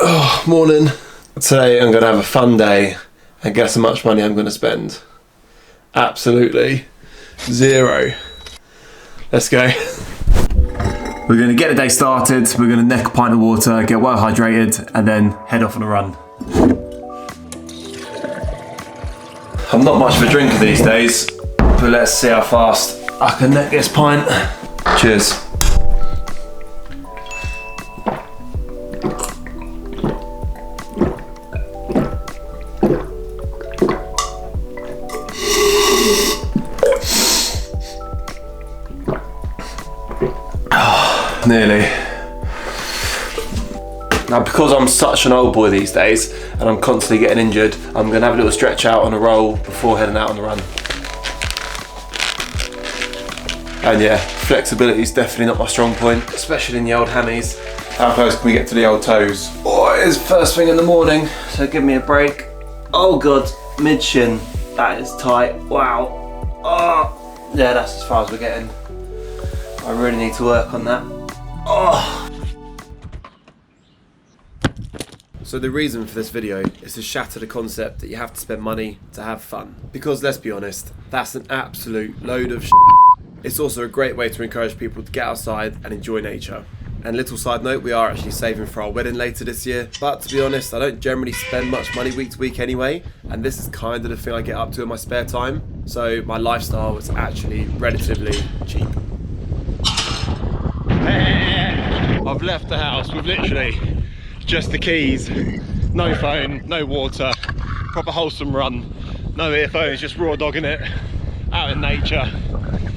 Oh, morning. Today I'm going to have a fun day, and guess how much money I'm going to spend? Absolutely zero. Let's go. We're going to get the day started, we're going to neck a pint of water, get well hydrated, and then head off on a run. I'm not much of a drinker these days, but let's see how fast I can neck this pint. Cheers. Nearly. Now, because I'm such an old boy these days and I'm constantly getting injured, I'm going to have a little stretch out on a roll before heading out on the run. And yeah, flexibility is definitely not my strong point, especially in the old hammies. How close can we get to the old toes? Oh, it is first thing in the morning, so give me a break. Oh god, mid shin. That is tight. Wow. Oh, yeah, that's as far as we're getting. I really need to work on that. Oh. So the reason for this video is to shatter the concept that you have to spend money to have fun. Because let's be honest, that's an absolute load of shit. It's also a great way to encourage people to get outside and enjoy nature. And little side note, we are actually saving for our wedding later this year. But to be honest, I don't generally spend much money week to week anyway. And this is kind of the thing I get up to in my spare time. So my lifestyle is actually relatively cheap. I've left the house with literally just the keys, no phone, no water, proper wholesome run, no earphones, just raw dogging it, out in nature.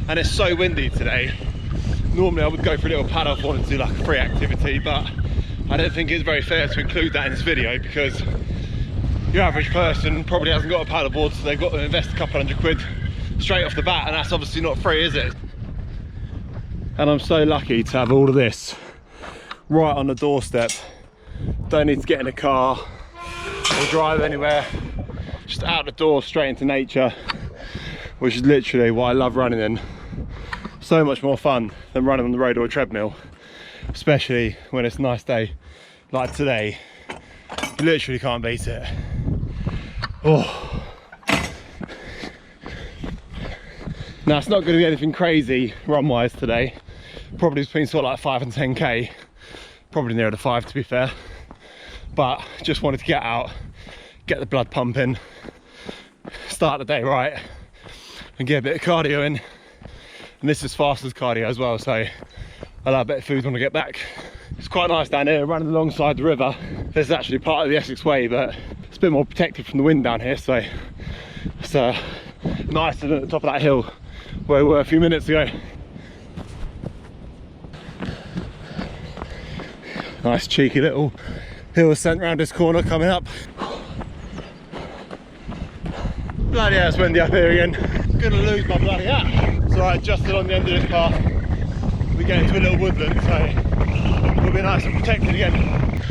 And it's so windy today. Normally I would go for a little paddle if I wanted to do like a free activity, but I don't think it's very fair to include that in this video because your average person probably hasn't got a paddleboard, so they've got to invest a couple £100 straight off the bat, and that's obviously not free, is it? And I'm so lucky to have all of this right on the doorstep. Don't need to get in a car or drive anywhere, just out the door straight into nature, which is literally what I love running in. So much more fun than running on the road or a treadmill, especially when it's a nice day like today. You literally can't beat it. Oh. Now it's not going to be anything crazy run wise today, probably between sort of like 5 and 10k, probably nearer to 5 to be fair, but just wanted to get out, get the blood pumping, start the day right and get a bit of cardio in. And this is fast as cardio as well, so I'll have a bit of food when I get back. It's quite nice down here, running alongside the river. This is actually part of the Essex Way, but it's a bit more protected from the wind down here, so it's nicer than at the top of that hill where we were a few minutes ago. Nice cheeky little hill ascent round this corner coming up. Bloody hell, it's windy up here again. Gonna lose my bloody hat. It's alright, just along the end of this path we get into a little woodland, so we'll be nice and protected again.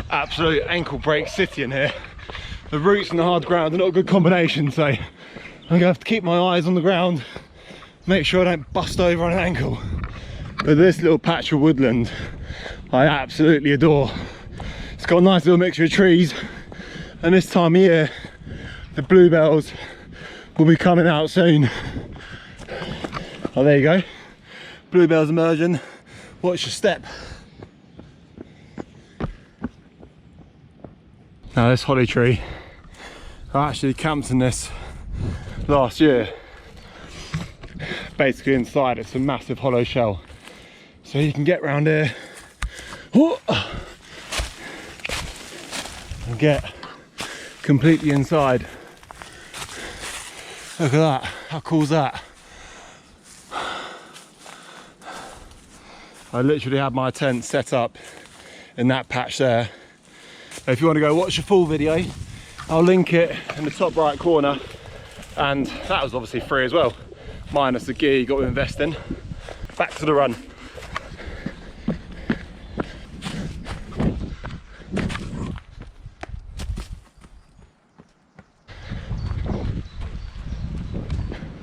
Absolute ankle break city in here. The roots and the hard ground are not a good combination, so I'm gonna have to keep my eyes on the ground, make sure I don't bust over on an ankle. But this little patch of woodland I absolutely adore. It's got a nice little mixture of trees, and this time of year the bluebells will be coming out soon. Oh, there you go, bluebells emerging. Watch your step. Now this holly tree, I actually camped in this last year. Basically inside it's a massive hollow shell, so you can get round here and get completely inside. Look at that, how cool is that? I literally had my tent set up in that patch there. If you want to go watch the full video, I'll link it in the top right corner, and that was obviously free as well, minus the gear you got to invest in. Back to the run.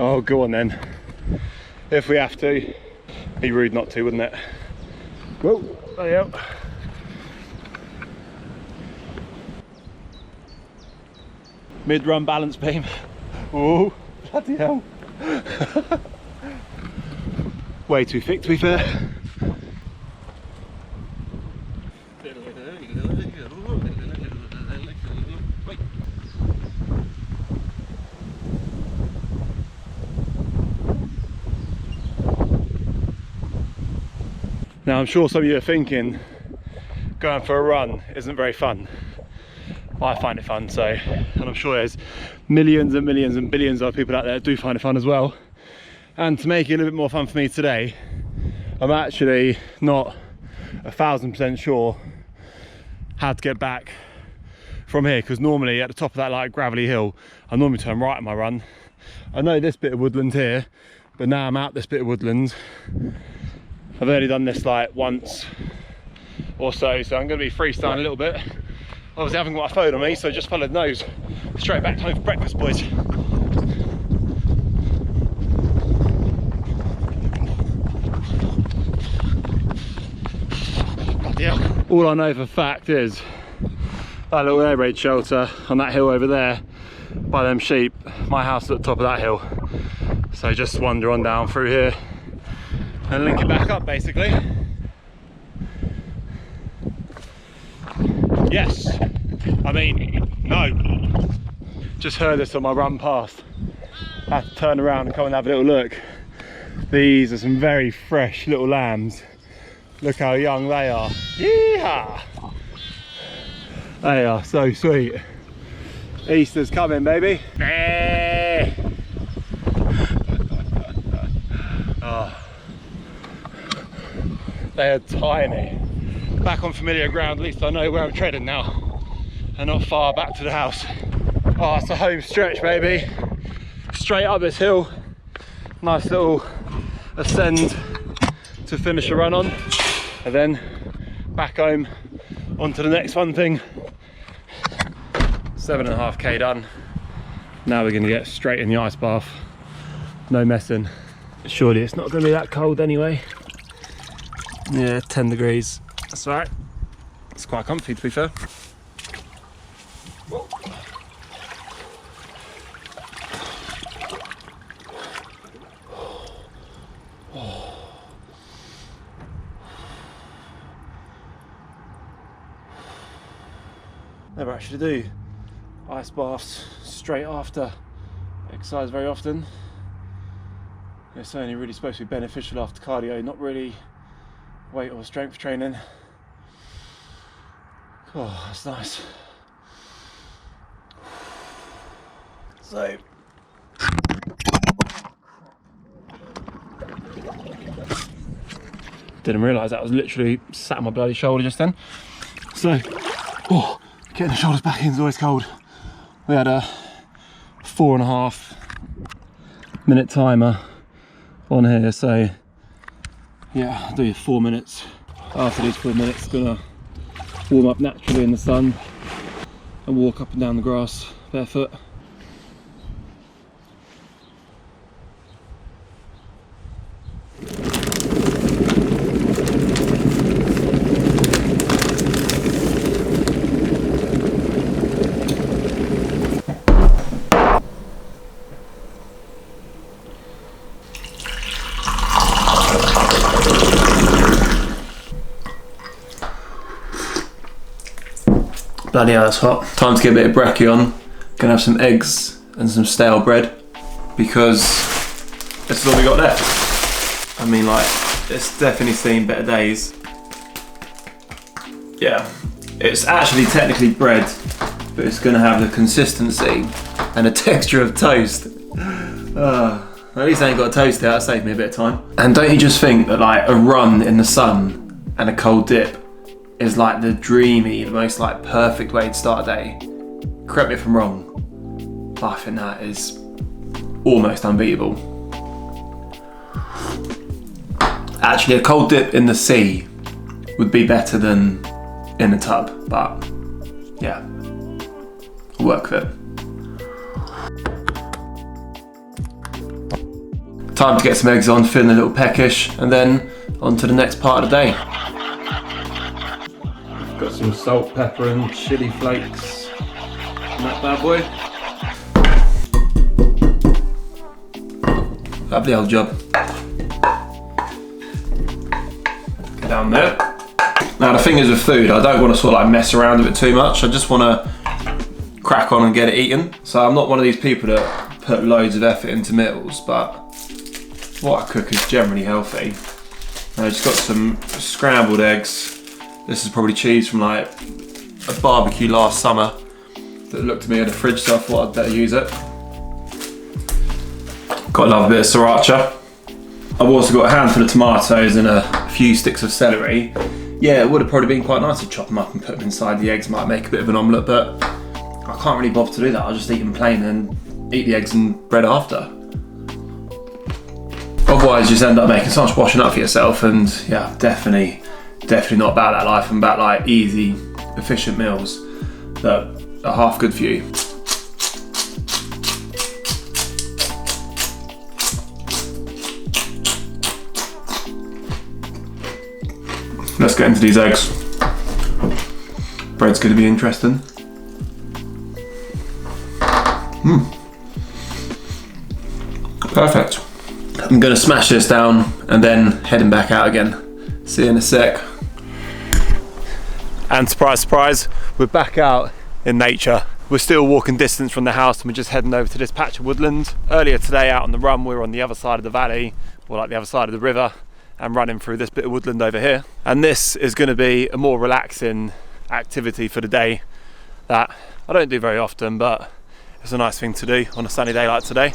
Oh, go on then. If we have to. Be rude not to, wouldn't it? Whoa, there you go. Mid-run balance beam. Oh, bloody hell. Way too thick, to be fair. Now I'm sure some of you are thinking going for a run isn't very fun. I find it fun, so, and I'm sure there's millions and millions and billions of people out there that do find it fun as well. And to make it a little bit more fun for me today, I'm actually not 1000% sure how to get back from here, because normally at the top of that like gravelly hill, I normally turn right on my run. I know this bit of woodland here, but now I'm out this bit of woodland. I've only done this like once or so, so I'm going to be freestyling a little bit. Obviously I haven't got my phone on me, so just follow the nose. Straight back home for breakfast, boys. Yeah. All I know for a fact is that little air raid shelter on that hill over there by them sheep, my house is at the top of that hill. So just wander on down through here and link it back up basically. Yes, I mean, no. Just heard this on my run past. I have to turn around and come and have a little look. These are some very fresh little lambs. Look how young they are. Yeehaw! They are so sweet. Easter's coming, baby. Oh. They are tiny. Back on familiar ground, at least I know where I'm treading now. And not far back to the house. Oh, it's a home stretch, baby. Straight up this hill. Nice little ascend to finish a run on. And then back home onto the next fun thing. 7.5k done. Now we're gonna get straight in the ice bath. No messing. Surely it's not gonna be that cold anyway. Yeah, 10 degrees. That's all right. It's quite comfy, to be fair. Whoa. Never actually do ice baths straight after exercise very often. It's only really supposed to be beneficial after cardio, not really weight or strength training. Oh, that's nice. So didn't realise that was literally sat on my bloody shoulder just then. So, oh, getting the shoulders back in is always cold. We had a 4.5 minute timer on here, so yeah, I'll do 4 minutes. After these 4 minutes, gonna warm up naturally in the sun and walk up and down the grass barefoot. Bloody hell, that's hot. Time to get a bit of brekkie on. Gonna have some eggs and some stale bread because this is all we got left. I mean, like, it's definitely seen better days. Yeah, it's actually technically bread, but it's gonna have the consistency and the texture of toast. At least I ain't got a toast there, that saved me a bit of time. And don't you just think that like a run in the sun and a cold dip is like the dreamy, the most like perfect way to start a day? Correct me if I'm wrong, but I think that is almost unbeatable. Actually, a cold dip in the sea would be better than in the tub, but yeah, I'll work with it. Time to get some eggs on, feeling a little peckish, and then on to the next part of the day. Got some salt, pepper and chili flakes in that bad boy. Lovely old job. Get down there. Now the thing is with food, I don't want to sort of like mess around with it too much. I just want to crack on and get it eaten. So I'm not one of these people that put loads of effort into meals, but what I cook is generally healthy. I just got some scrambled eggs. This is probably cheese from like a barbecue last summer that looked at me in the fridge, so I thought I'd better use it. Got another bit of sriracha. I've also got a handful of tomatoes and a few sticks of celery. Yeah, it would have probably been quite nice to chop them up and put them inside the eggs, might make a bit of an omelette, but I can't really bother to do that. I'll just eat them plain and eat the eggs and bread after. Otherwise, you just end up making so much washing up for yourself, and yeah, definitely not about that life. I'm about like easy, efficient meals that are half good for you. Let's get into these eggs. Bread's going to be interesting. Perfect. I'm going to smash this down and then heading back out again. See you in a sec. And surprise, surprise, we're back out in nature. We're still walking distance from the house and we're just heading over to this patch of woodland. Earlier today out on the run, we were on the other side of the valley, or like the other side of the river, and running through this bit of woodland over here. And this is going to be a more relaxing activity for the day that I don't do very often, but it's a nice thing to do on a sunny day like today.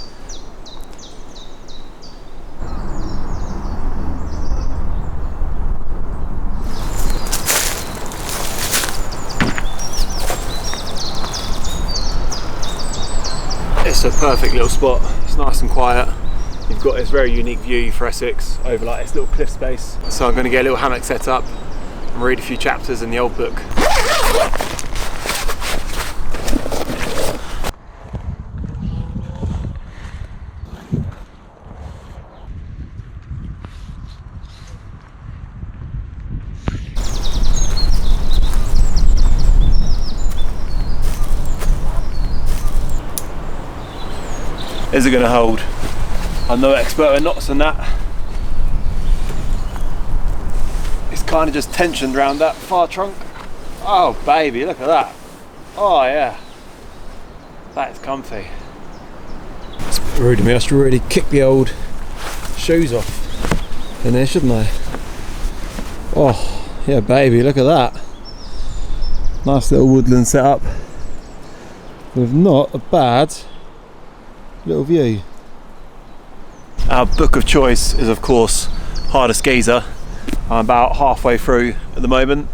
It's a perfect little spot. It's nice and quiet. You've got this very unique view for Essex over like this little cliff space. So I'm going to get a little hammock set up and read a few chapters in the old book. Is it going to hold? I'm no expert in knots and that. It's kind of just tensioned around that far trunk. Oh baby, look at that. Oh yeah, that is comfy. It's a bit rude of me, I should really kick the old shoes off in there, shouldn't I? Oh yeah baby, look at that. Nice little woodland setup with not a bad little view. Our book of choice is of course Hardest Geezer. I'm about halfway through at the moment.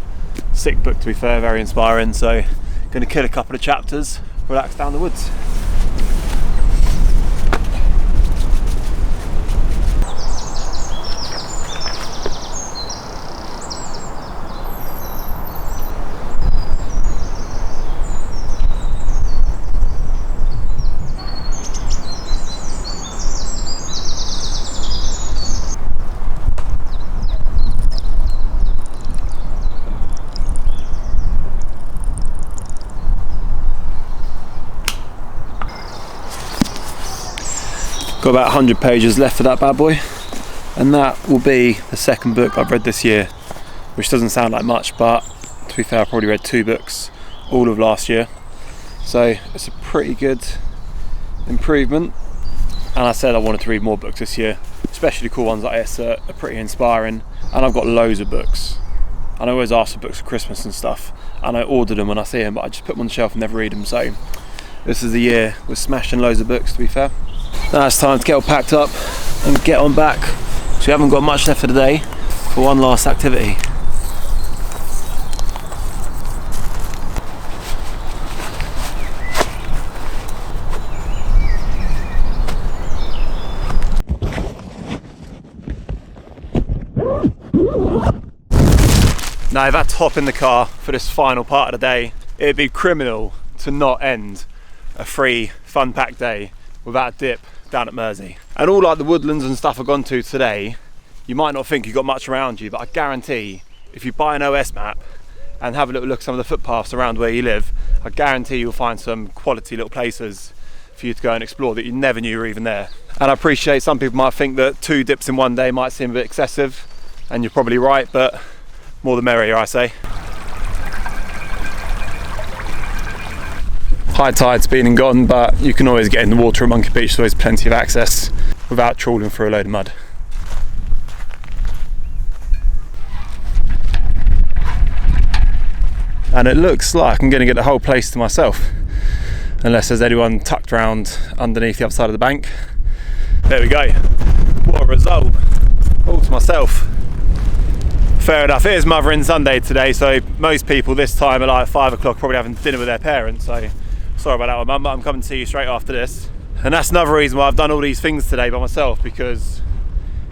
Sick book to be fair, very inspiring, so going to kill a couple of chapters, relax down the woods. Got about 100 pages left of that bad boy, and that will be the second book I've read this year, which doesn't sound like much, but to be fair I probably read 2 books all of last year, so it's a pretty good improvement. And I said I wanted to read more books this year, especially cool ones like this are pretty inspiring, and I've got loads of books. And I always ask for books for Christmas and stuff, and I order them when I see them, but I just put them on the shelf and never read them, so this is the year we're smashing loads of books, to be fair. Now it's time to get all packed up and get on back, so we haven't got much left for the day for one last activity. Now if I had to hop in the car for this final part of the day, it'd be criminal to not end a free fun packed day without a dip down at Mersey. And all like the woodlands and stuff I've gone to today, you might not think you've got much around you, but I guarantee if you buy an OS map and have a little look at some of the footpaths around where you live, I guarantee you'll find some quality little places for you to go and explore that you never knew were even there. And I appreciate some people might think that 2 dips in one day might seem a bit excessive, and you're probably right, but more the merrier, I say. High tide's been and gone, but you can always get in the water at Monkey Beach, so there's plenty of access without trawling through a load of mud. And it looks like I'm going to get the whole place to myself, unless there's anyone tucked around underneath the other side of the bank. There we go. What a result. All to myself. Fair enough, it is Mothering Sunday today, so most people this time are like 5 o'clock probably having dinner with their parents, so sorry about that one, Mum, but I'm coming to see you straight after this. And that's another reason why I've done all these things today by myself, because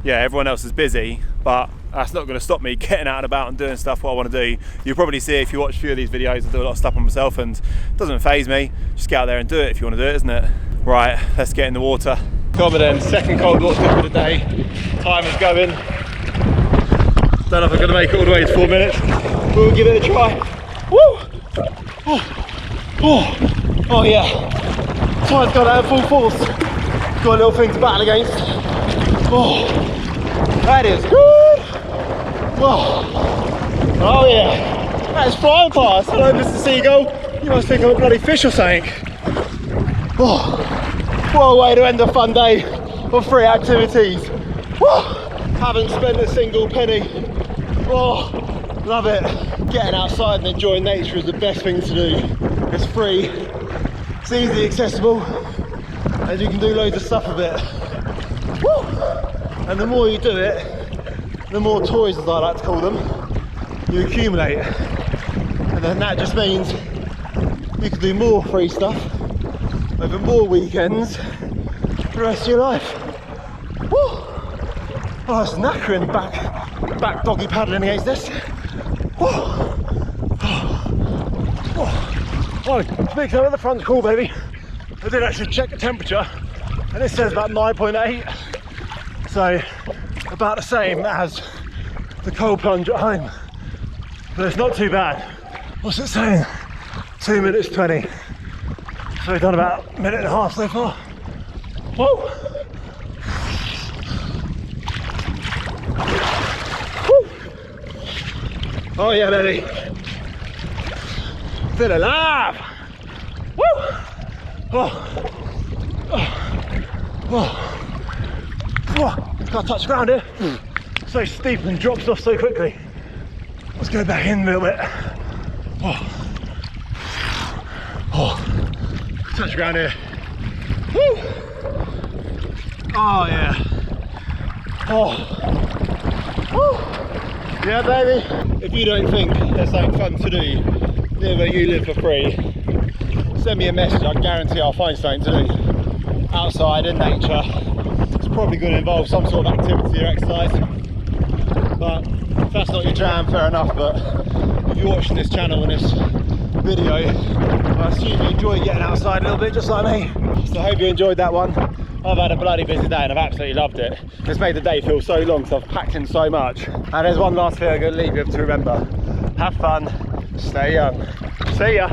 yeah, everyone else is busy, but that's not going to stop me getting out and about and doing stuff what I want to do. You'll probably see if you watch a few of these videos, I do a lot of stuff on myself and it doesn't faze me. Just get out there and do it if you want to do it, isn't it? Right, let's get in the water. Come on then, second cold water dip of the day. Time is going. Don't know if I'm going to make it all the way to 4 minutes. We'll give it a try. Woo! Oh yeah. Tide's gone out full force. Got a little thing to battle against. Oh, that is good. Oh yeah. That is flying past. Hello, Mr. Seagull. You must think I'm a bloody fish or something. Oh, what a way to end a fun day of 3 activities. Haven't spent a single penny. Oh, love it. Getting outside and enjoying nature is the best thing to do. It's free, it's easily accessible, and you can do loads of stuff with it. Woo! And the more you do it, the more toys, as I like to call them, you accumulate. And then that just means you can do more free stuff over more weekends for the rest of your life. Woo! Oh, it's knackering back doggy paddling against this. Woo! Oh, speaking of, the front's cool, baby. I did actually check the temperature and it says about 9.8, so about the same as the cold plunge at home, but it's not too bad. What's it saying? 2 minutes 20, so we've done about a minute and a half so far. Whoa! Woo. Oh yeah, baby. Still alive! Woo! Can't touch the ground here. So steep and drops off so quickly. Let's go back in a little bit. Touch the ground here. Woo! Oh yeah. Yeah, baby. If you don't think there's something fun to do near where you live for free, send me a message. I guarantee I'll find something to do outside in nature. It's probably going to involve some sort of activity or exercise, but if that's not your jam, fair enough. But if you're watching this channel and this video, I assume you enjoy getting outside a little bit just like me, so I hope you enjoyed that one. I've had a bloody busy day and I've absolutely loved it. It's made the day feel so long because I've packed in so much. And there's one last thing I'm going to leave you to remember. Have fun, stay young. See ya.